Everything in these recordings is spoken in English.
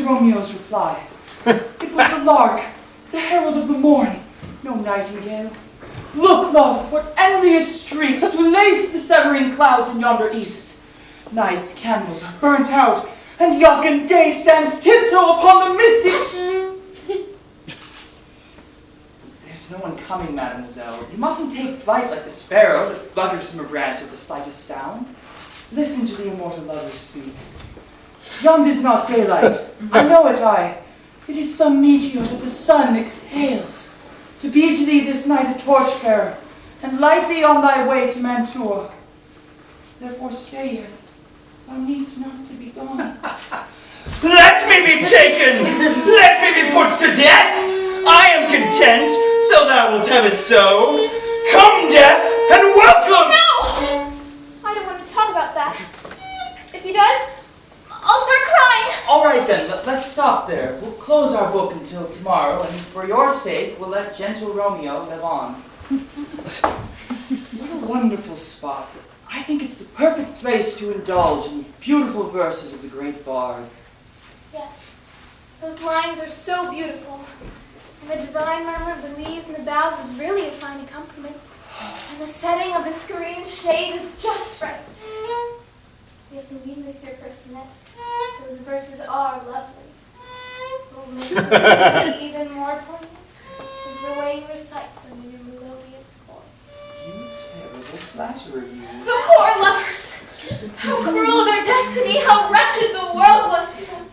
Romeo's reply. It was the lark, the herald of the morn, no nightingale. Look, love, what envious streaks to lace the severing clouds in yonder east. Night's candles are burnt out, and jocund day stands tiptoe upon the mystic There's no one coming, mademoiselle. You mustn't take flight like the sparrow that flutters from a branch at the slightest sound. Listen to the immortal lovers speak. Yond is not daylight. I know it, It is some meteor that the sun exhales, to be to thee this night a torch-bearer, and light thee on thy way to Mantua. Therefore stay yet. Thou needst not to be gone. Let me be taken! Let me be put to death! I am content, so thou wilt have it so. Come, death, and welcome! No! I don't want to talk about that. If he does, I'll start crying. All right then, let's stop there. We'll close our book until tomorrow, and for your sake, we'll let gentle Romeo live on. What a wonderful spot. I think it's the perfect place to indulge in the beautiful verses of the great bard. Yes, those lines are so beautiful. And the divine murmur of the leaves and the boughs is really a fine accompaniment. And the setting of the screen shade is just right. Yes, indeed, Monsieur Personette, those verses are lovely. What makes them even more poignant is the way you recite them in your melodious voice. You terrible flatterer, you. The poor lovers! How cruel their destiny, how wretched the world was to them.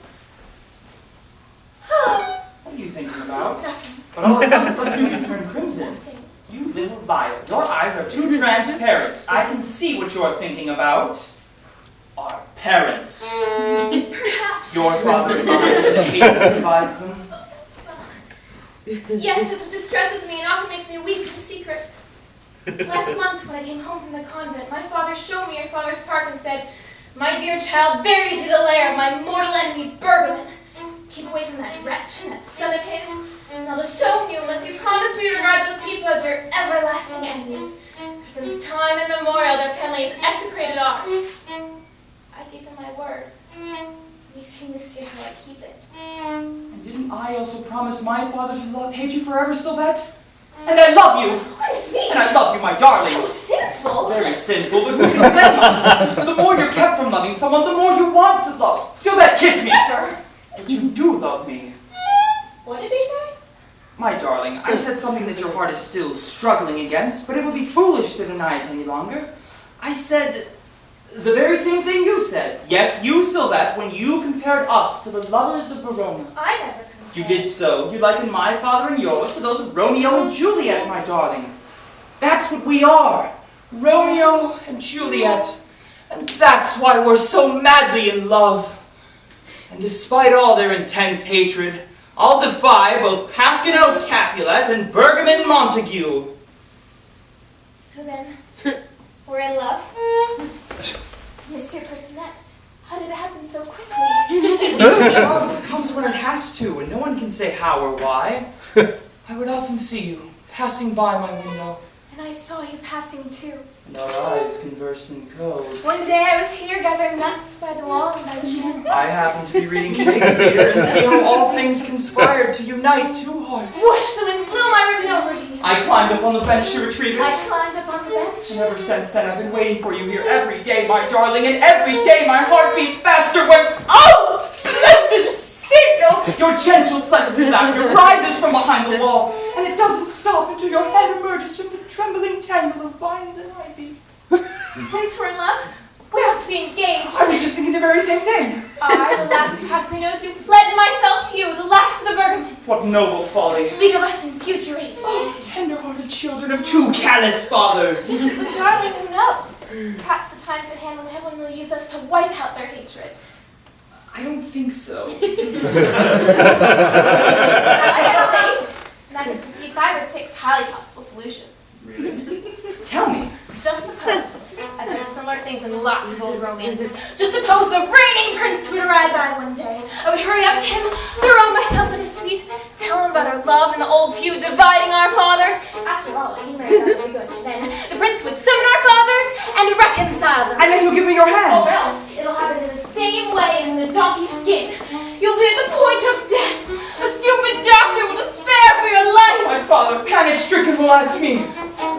What are you thinking about? Nothing. But all at once suddenly you turn crimson. Nothing. You little liar. Your eyes are too transparent. I can see what you're thinking about. Our parents. Perhaps. Your father and mine, the hate that divides them. Yes, it distresses me and often makes me weep in secret. Last month, when I came home from the convent, my father showed me your father's park and said, "My dear child, there you see the lair of my mortal enemy, Bergman. Keep away from that wretch and that son of his. And I'll disown you unless you promise me to regard those people as your everlasting enemies. For since time immemorial, their penalty has execrated ours." I gave him my word. You see, monsieur, how I keep it. And didn't I also promise my father to hate you forever, Sylvette? And I love you! What is me? And I love you, my darling! How sinful! Very sinful, but who can blame us? The more you're kept from loving someone, the more you want to love. Sylvette, kiss me! Never! But you do love me. What did he say? My darling, I said something that your heart is still struggling against, but it would be foolish to deny it any longer. I said the very same thing you said. Yes, you, Sylvette, when you compared us to the lovers of Verona. I never compared. You did so. You likened my father and yours to those of Romeo and Juliet, my darling. That's what we are. Romeo and Juliet. And that's why we're so madly in love. And despite all their intense hatred, I'll defy both Pasquino Capulet and Bergamin Montague. So then, we're in love? Monsieur Personette, how did it happen so quickly? Love comes when it has to, and no one can say how or why. I would often see you passing by my window. And I saw you passing too. And our eyes conversed in code. One day I was here gathering nuts by the wall and by chance. I happened to be reading Shakespeare and see how all things conspired to unite two hearts. Whoosh, the wind blew my ribbon over to you. I climbed up on the bench to retrieve it. I climbed up on the bench. And ever since then, I've been waiting for you here every day, my darling, and every day my heart beats faster when, oh, blessed signal! Your gentle, flexible laughter rises from behind the wall, and it doesn't stop until your head emerges from the trembling tangle of vines and ivy. Since we're in love, we ought to be engaged. I was just thinking the very same thing. I, the last of Pasquinos, do pledge myself to you, the last of the Bergamins. What noble folly. Speak of us in future ages. Oh, tender-hearted children of two callous fathers. But darling, who knows? Perhaps the time's at hand when heaven will use us to wipe out their hatred. I don't think so. I have faith, and I can foresee 5 or 6 highly possible solutions. Really? Tell me. Just suppose, I've heard similar things in lots of old romances, just suppose the reigning prince would ride by one day. I would hurry up to him, throw myself at his feet, tell him about our love and the old feud dividing our fathers. After all, he married our very good then. The prince would summon our fathers and reconcile them. And then you'll give me your hand. Or else, it'll happen in the same way as in the donkey's skin. You'll be nearly at the point of death. A stupid doctor will despair for your life. My father, panic-stricken, will ask me,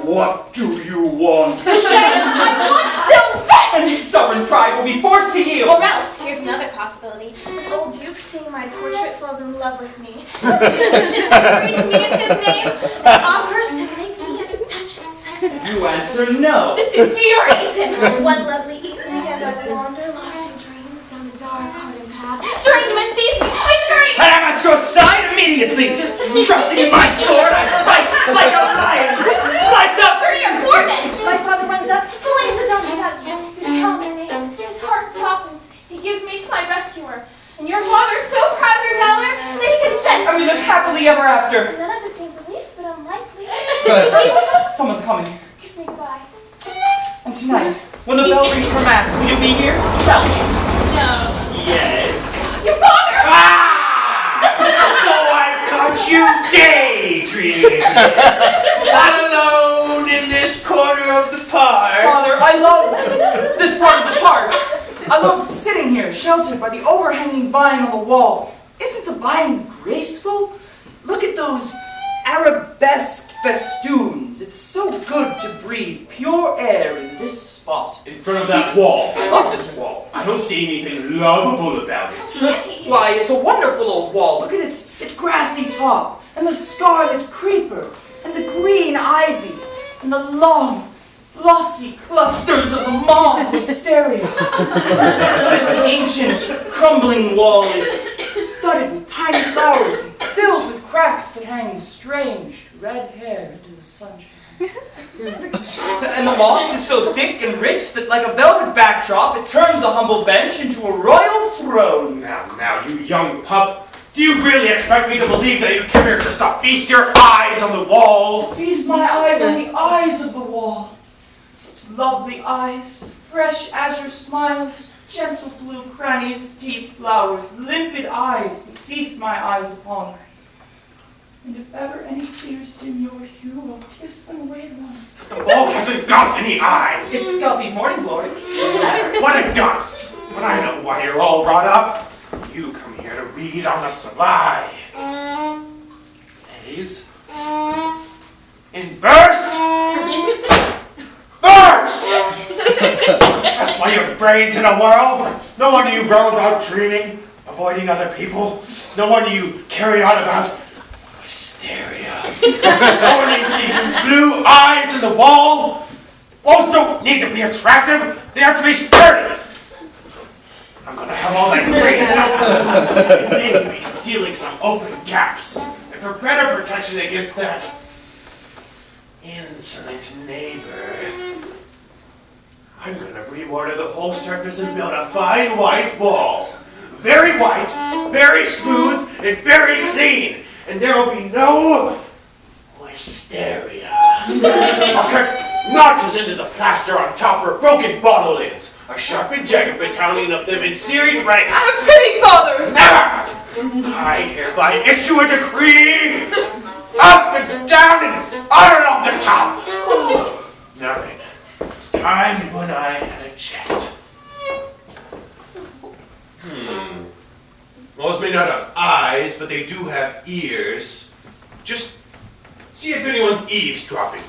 "What do you want?" Then I want Sylvette! And his stubborn pride will be forced to yield. Or else, here's another possibility. The old Duke, seeing my portrait, falls in love with me. Gives an entry to me in his name and offers to make me a duchess. You answer no. This infuriates him. One lovely evening, as I wander, lost in dreams, down a dark, hardened path, strange men seize me. I scream! And I'm at your side immediately. Trusting in my sword, I fight like a lion. Slice up 3 or 4 men! My father runs up, flings his own gun. You tell me their name. His heart softens. He gives me to my rescuer. And your father's so proud of your valor that he consents. And we live happily ever after. None of the seems the least bit unlikely. Someone's coming. Kiss me goodbye. And tonight, when the bell rings for mass, will you be here? Tell me. No. Yes. Your father! So I caught you daydreaming. Not alone in this corner of the park. Father, I love this part of the park. I love sitting here, sheltered by the overhanging vine on the wall. Isn't the vine graceful? Look at those arabesque festoons. It's so good to breathe pure air in this spot. In front of that wall. I love this wall. I don't see anything lovable about it. Can't he? Why, it's a wonderful old wall. Look at its grassy top, and the scarlet creeper, and the green ivy, and the long, flossy clusters of the mauve wisteria. This ancient, crumbling wall is studded with tiny flowers and filled with cracks that hang strange red hair into the sunshine. And the moss is so thick and rich that, like a velvet backdrop, it turns the humble bench into a royal throne. Now, you young pup, do you really expect me to believe that you came here just to feast your eyes on the wall? Feast my eyes on the eyes of the wall. Such lovely eyes, fresh azure smiles, gentle blue crannies, deep flowers, limpid eyes that feast my eyes upon. And if ever any tears dim your hue, I'll kiss them away at once. The wall hasn't got any eyes. It's got these morning glories. What it does, when I know why you're all wrought up, you come here to read on the sly. Plays? In verse? Verse! That's why your brain's in a whirl. No wonder you roam about dreaming, avoiding other people. No wonder you carry on about hysteria. No wonder you see blue eyes in the wall. Walls don't need to be attractive. They have to be sturdy. I'm going to have all that green up. Maybe concealing some open gaps. And for better protection against that insolent neighbor, I'm going to rewater the whole surface and build a fine white wall. Very white, very smooth, and very clean. And there will be no hysteria. I'll cut notches into the plaster on top for broken bottle lids. A sharpened jagged battalion of them in serried ranks. Have pity, Father! Never! I hereby issue a decree! Up and down and on and off the top! Nothing. It's time you and I had a chat. Walls may not have eyes, but they do have ears. Just see if anyone's eavesdropping.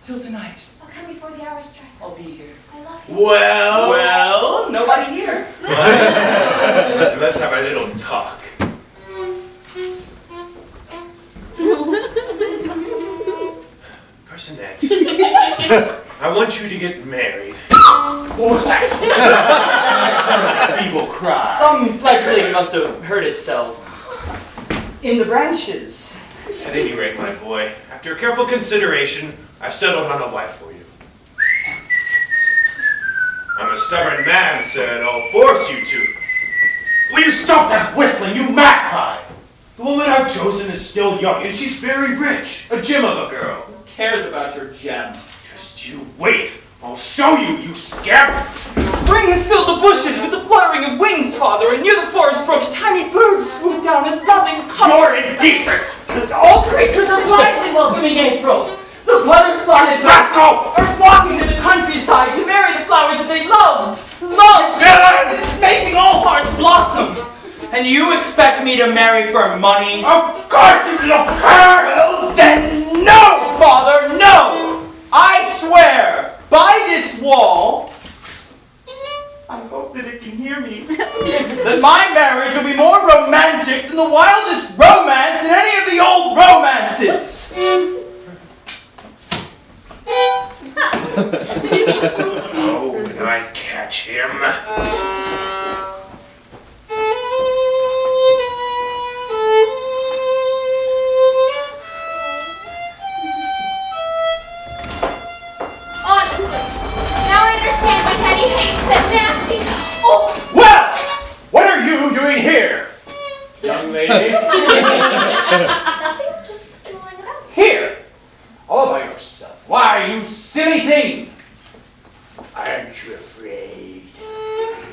Till tonight, I'll come before the hour strikes. I'll be here. I love you. Well, Nobody here. Let's have a little talk. Personette, I want you to get married. What was that? Feeble cry. Some fledgling must have hurt itself in the branches. At any rate, my boy, after careful consideration, I've settled on a wife for you. I'm a stubborn man, sir, and I'll force you to. Will you stop that whistling, you magpie? The woman I've chosen is still young, and she's very rich. A gem of a girl. Who cares about your gem? Just you wait. I'll show you, you scamp. Spring has filled the bushes with the fluttering of wings, Father, and near the forest brooks tiny birds swoop down as loving You're indecent. All creatures are blindly welcoming April. The butterflies Rascal! are flocking to the countryside to marry the flowers that they love. Love! Villain! Making all hearts And you expect me to marry for money? Of course you little girl! Then no, Father, no! I swear, by this wall, I hope that it can hear me, that my marriage will be more romantic than the wildest romance in any of the old romances. Oh, when I catch him. Honestly, now I understand why Daddy hates that nasty. Oh, Well, what are you doing here, young lady? nothing, just stooling about. Here, all by yourself. Why, you silly thing! Aren't you afraid?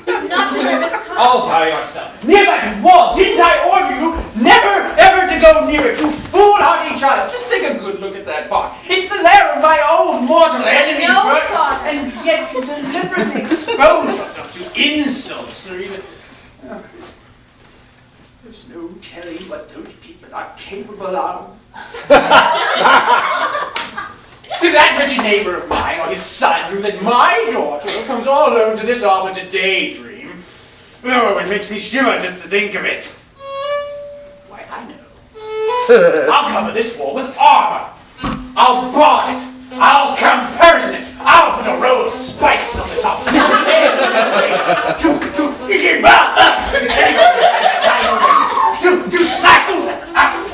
Not the nervous kind. All by yourself. Near that wall! Didn't I order you never, ever to go near it, you foolhardy child? Just take a good look at that box. It's the lair of my old mortal enemy. No, Bert, Father. and yet you deliberately expose yourself to insults or even... There's no telling what those people are capable of. That wretched neighbor of mine, or his son, who that my daughter comes all alone to this arbor to daydream. Oh, it makes me shiver just to think of it. Why, I know. I'll cover this wall with armor. I'll bar it. I'll comparison it. I'll put a row of spikes on the top. To slash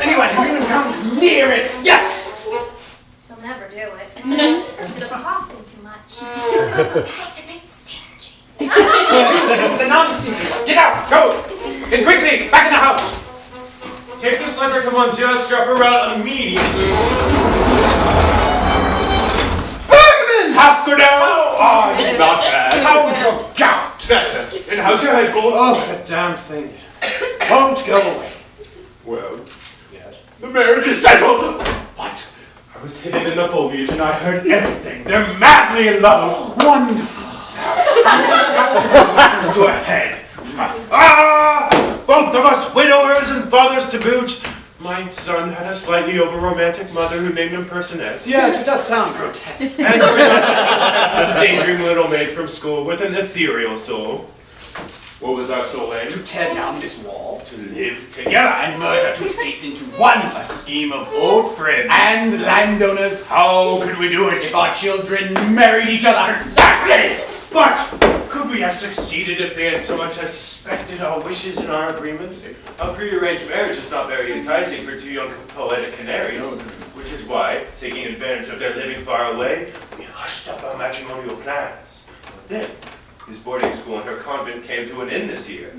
anyone who even comes near it. Yes. He'll never do it. It'll cost him too much. Daddy's a bit stingy. The non-stingy one. Get out! Go! And quickly! Back in the house! Take this letter to Monsieur Straparel immediately. Bergman! Pascal! How are you? Not bad. How's your gout? Better. And how's your head, Gold? Oh, that damn thing. Won't go away. Well, yes. The marriage is settled! What? I was hidden in the foliage and I heard everything. They're madly in love. Wonderful. Go ahead. Both of us widowers and fathers to boot. My son had a slightly over-romantic mother who named him Personette. Yes, it does sound grotesque. And was a daydream little maid from school with an ethereal soul. What was our soul aim? To tear down this wall. To live together and merge our two states into one. A scheme of old friends. And landowners. How could we do it? If our children married each other. Exactly! But could we have succeeded if they had so much as suspected our wishes and our agreements? A prearranged marriage is not very enticing for two young poetic canaries, which is why, taking advantage of their living far away, we hushed up our matrimonial plans. But then, his boarding school and her convent came to an end this year.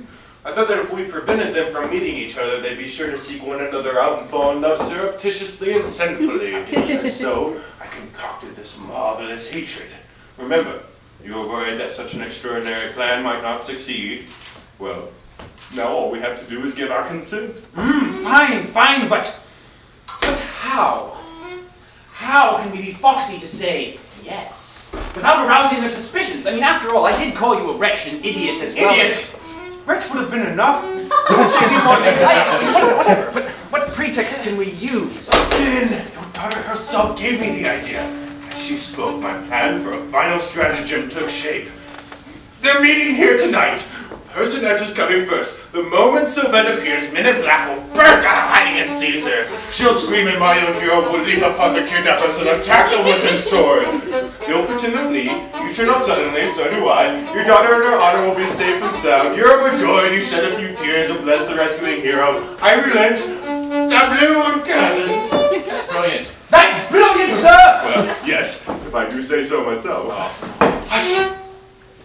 I thought that if we prevented them from meeting each other, they'd be sure to seek one another out and fall in love surreptitiously and sinfully. So, I concocted this marvelous hatred. Remember, you were worried that such an extraordinary plan might not succeed. Well, now all we have to do is give our consent. Fine, but how? How can we be foxy to say yes? Without arousing their suspicions. I mean, after all, I did call you a wretch and idiot as well. Idiot! Wretch would have been enough. Don't say any more than that. Whatever, but what pretext can we use? Sin! Your daughter herself gave me the idea. As she spoke, my plan for a final stratagem took shape. They're meeting here tonight. Personette is coming first. The moment Sylvette appears, Men in Black will burst out of hiding and seize her. She'll scream and my young hero will leap upon the kidnappers and attack them with his sword. They'll pretend to flee. You turn up suddenly, so do I. Your daughter and her honor will be safe and sound. You're overjoyed, you shed a few tears and bless the rescuing hero. I relent. Tableau and cousin. That's brilliant. That's brilliant, sir! Well, yes, if I do say so myself. Hush!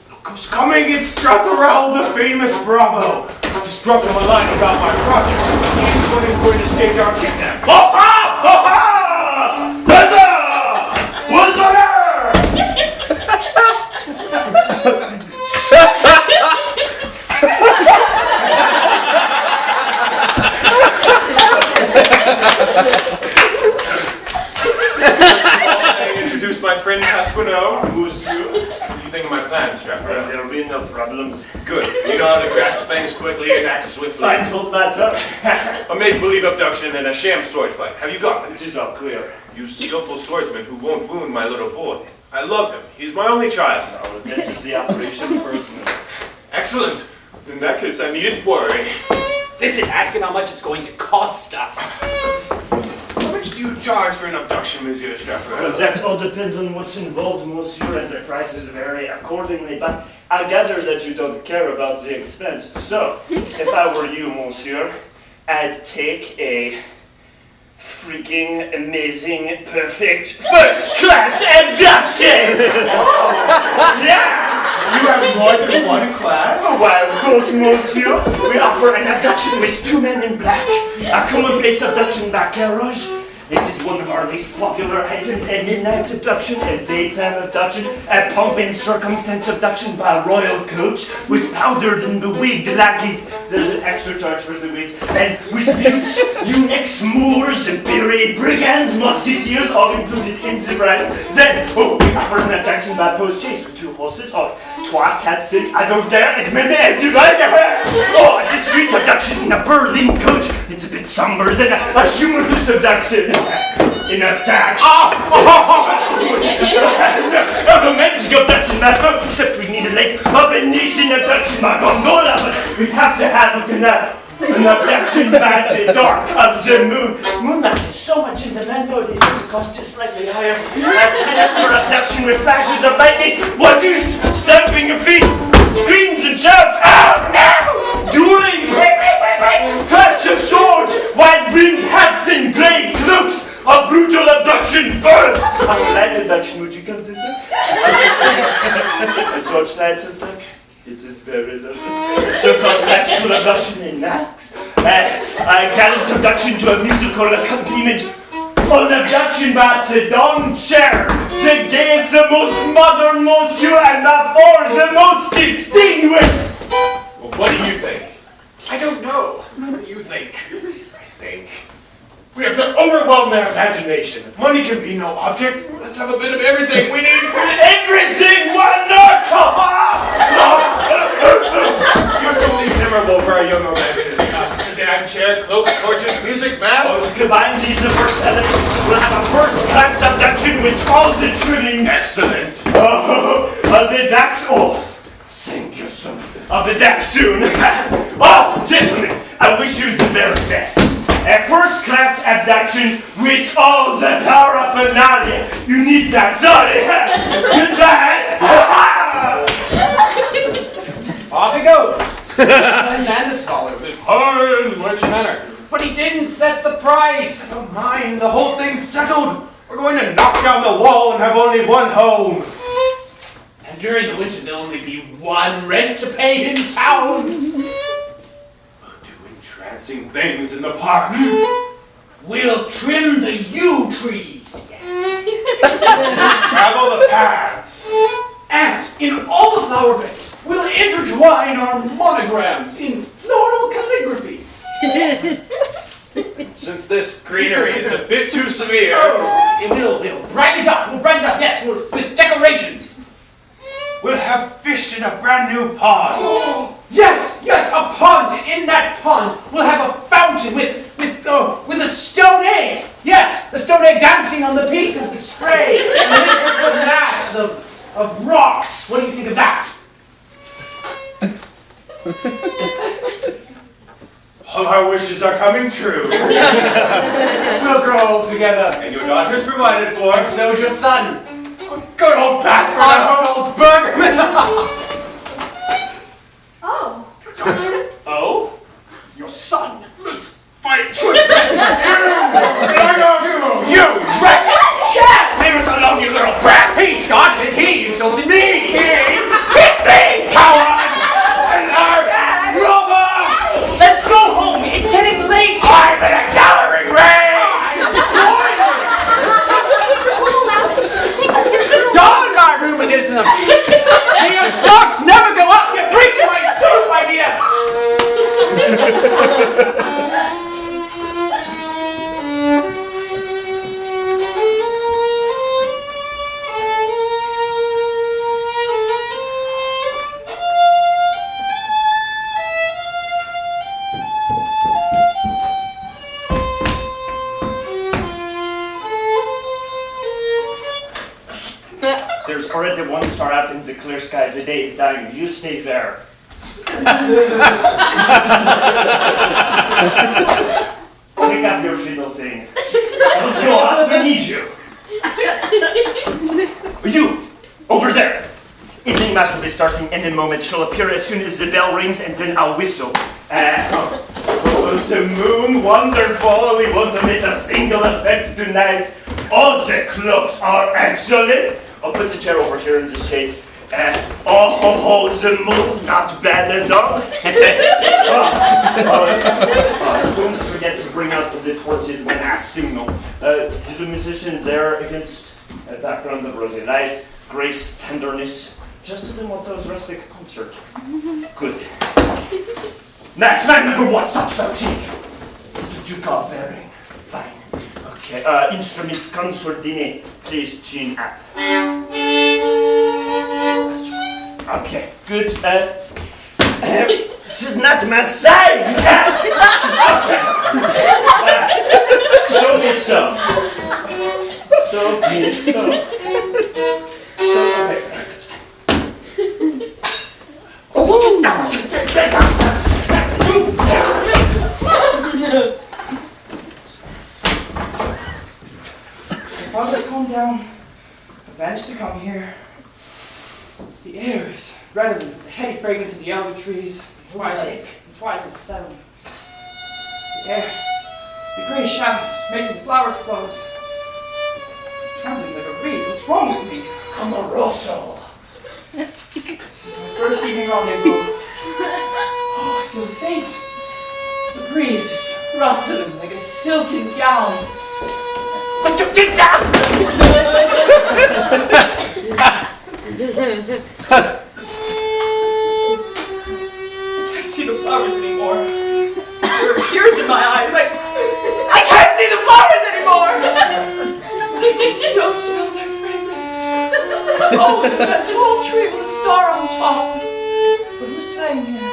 Look who's coming! It's Straparel, the famous Bravo! Just drop him a line about my project. He's the one who's going to stage our kidnap. Ha ha! Ha ha! What's on I introduced my friend Pasquino Hello. Monsieur. What do you think of my plans, Trevor? There will be no problems. Good. You know how to grasp things quickly and act swiftly. I don't matter. A make-believe abduction and a sham sword fight. Have you got It this? is all clear. You skillful swordsman who won't wound my little boy. I love him. He's my only child. I will attend to the operation personally. Excellent. In that case, I needn't worry. Listen, ask him how much it's going to cost us. How much do you charge for an abduction, Monsieur Strapper? Well, that all depends on what's involved, monsieur, and the prices vary accordingly, but I gather that you don't care about the expense. So, if I were you, monsieur, I'd take a freaking amazing, perfect, first-class abduction! Yeah! You have more than one class? Oh, why, of course, monsieur. We offer an abduction with 2 men in black, a commonplace abduction by carriage. It is one of our least popular items, a midnight abduction, a daytime abduction, a pomp and circumstance abduction by royal coach, with powdered and bewigged lackeys. There's an extra charge for the wait. And with mutes, eunuchs, moors, period brigands, musketeers, all included in the price. Then, we offer an abduction by post-chase with 2 horses, or 3, 4, 5, I don't care, as many as you like. Oh, a discreet abduction in a Berlin coach. It's a bit somber, and a humorous abduction in a sack. A romantic abduction, my boat, except we need a lake of a nation abduction, my gondola, but we have to have an abduction by the dark of the moon. Moonlight is so much in demand nowadays that the cost is slightly higher. A sinister abduction with flashes of lightning, wonders, stamping of feet, screams and shouts, oh no! Dueling, clash of swords, wide-brimmed hats and grey cloaks, a brutal abduction, burn! A light abduction, would you consider? A torchlight abduction? It is very lovely. So-called classical abduction in masks. A gallant abduction to a musical accompaniment. An abduction by sedan chair. The gayest, the most modern monsieur, and by far the most distinguished. Well, what do you think? I don't know. What do you think? I think we have to overwhelm their imagination. If money can be no object, let's have a bit of everything. We need everything. Why not? You're something memorable for our young romances. Sedan, chair, cloak, torches, music, masks. Combine these the first elements. We'll have a first-class abduction with all the trimmings. Excellent. Oh, I'll be back. Oh, thank you, son. I'll be back soon. Oh, gentlemen, I wish you the very best. A first-class abduction with all the paraphernalia. You need that, sorry. Goodbye. Off he goes. And a scholar with his hard and mighty manner. But he didn't set the price. Don't mind, the whole thing's settled. We're going to knock down the wall and have only one home. And during the winter there'll only be one rent to pay in town. We'll do entrancing things in the park. We'll trim the yew trees. Travel the paths. And in all the flower beds, we'll intertwine our monograms in floral calligraphy. Since this greenery is a bit too severe. We'll brighten it up. Yes, with decorations. We'll have fish in a brand new pond. Yes, a pond. In that pond, we'll have a fountain with a stone egg. Yes, the stone egg dancing on the peak of the spray. And this is a mass of rocks. What do you think of that? All our wishes are coming true. We'll grow old together. And your daughter's provided for. And so's your son. Good old bastard. Old Bergman. Oh. Oh? Your son. Let's fight. You wretch! Dad! Leave us alone, you little brat! He started it. He insulted me. He hit me, coward! Dad! Robber! Let's go home. It's getting late. I'm in a gathering rain! Don't our rheumatism! Your stocks never go up! You break my suit, my dear! there 1 star out in the clear sky. The day is dying. You stay there. Pick up your fiddle, sing. Don't you off, we need you. You, over there. Evening mass will be starting in a moment. She'll appear as soon as the bell rings, and then I'll whistle. Oh, the moon, wonderful. We won't omit a single effect tonight. All the clocks are excellent. I'll put the chair over here in the shade. Oh, the moon, not bad at all. Don't forget to bring out the torches when I signal. The musicians there against a background of rosy light, grace, tenderness, just as in Watteau's rustic concert. Good. That's man number 1, stop shouting. It's the Duke of Bearing. Fine. Okay, instrument concertine, please tune up. Okay, good. This is not my size, yes! Okay. Show me so. So, okay, that's fine. Father's calmed down. I've managed to come here. The air is redolent with the heady fragrance of the elder trees, the twilight settling. The air, the gray shadows making the flowers close. Trembling like a reed. What's wrong with me? Amoroso. This is my first evening rendezvous. Oh, I feel faint. The breeze is rustling like a silken gown. But you get down! I can't see the flowers anymore. There are tears in my eyes. I can't see the flowers anymore. I can still smell their fragrance. Oh, that tall tree with a star on top. But who's playing here?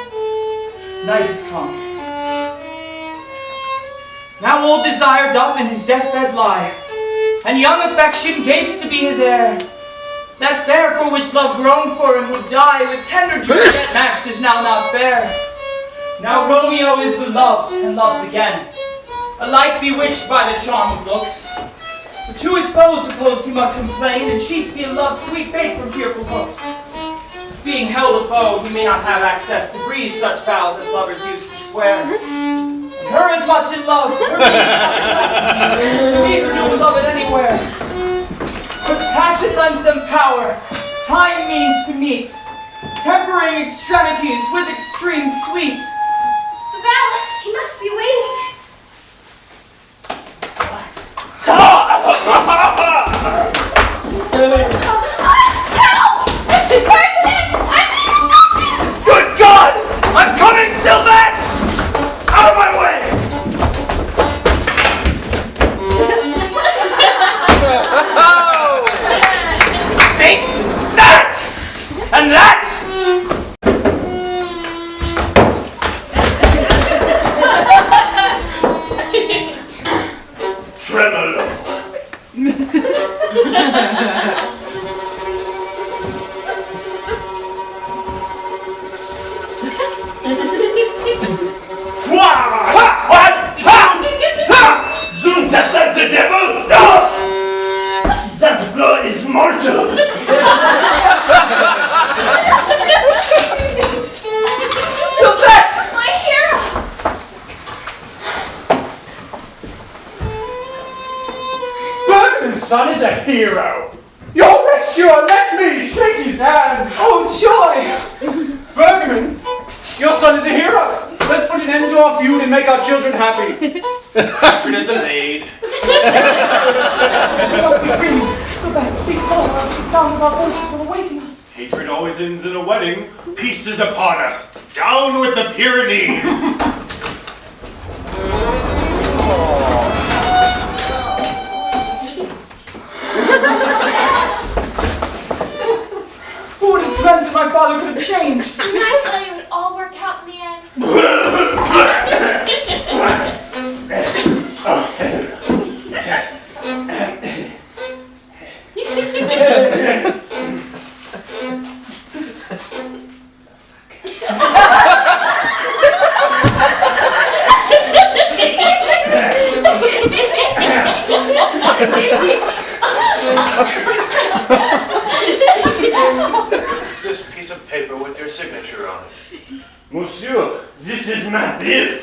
Night has come. Now old desire doth in his deathbed lie, and young affection gapes to be his heir. That fair for which love groaned for him would die, with tender joy yet matched is now not fair. Now Romeo is beloved and loves again, alike bewitched by the charm of looks. For to his foes supposed he must complain, and she steal love's sweet fate from fearful hooks. Being held a foe, he may not have access to breathe such vows as lovers used to swear. And her as much in love, her being to meet her new beloved anywhere. But passion lends them power, time means to meet, tempering extremities with extreme sweet. Val, he must be waiting. Good God! I'm coming, Sylvette! Out of my way! Take that! And that! Tremolo. Zoom, that's not the devil! No! That blow is mortal! Sylvette! My hero! Bergman's son is a hero. Your rescuer, let me shake his hand. Oh, joy! Bergman, your son is a hero. Let's put an end to our feud and make our children happy. Hatred is allayed. We must be dreaming. Sylvette, speak low, or else the sound of our voices will awaken us. Hatred always ends in a wedding. Peace is upon us. Down with the Pyrenees. Who would have dreamt that my father could have changed? Didn't I tell you it would all work out in the end? This piece of paper with your signature on it. Monsieur, this is my bill.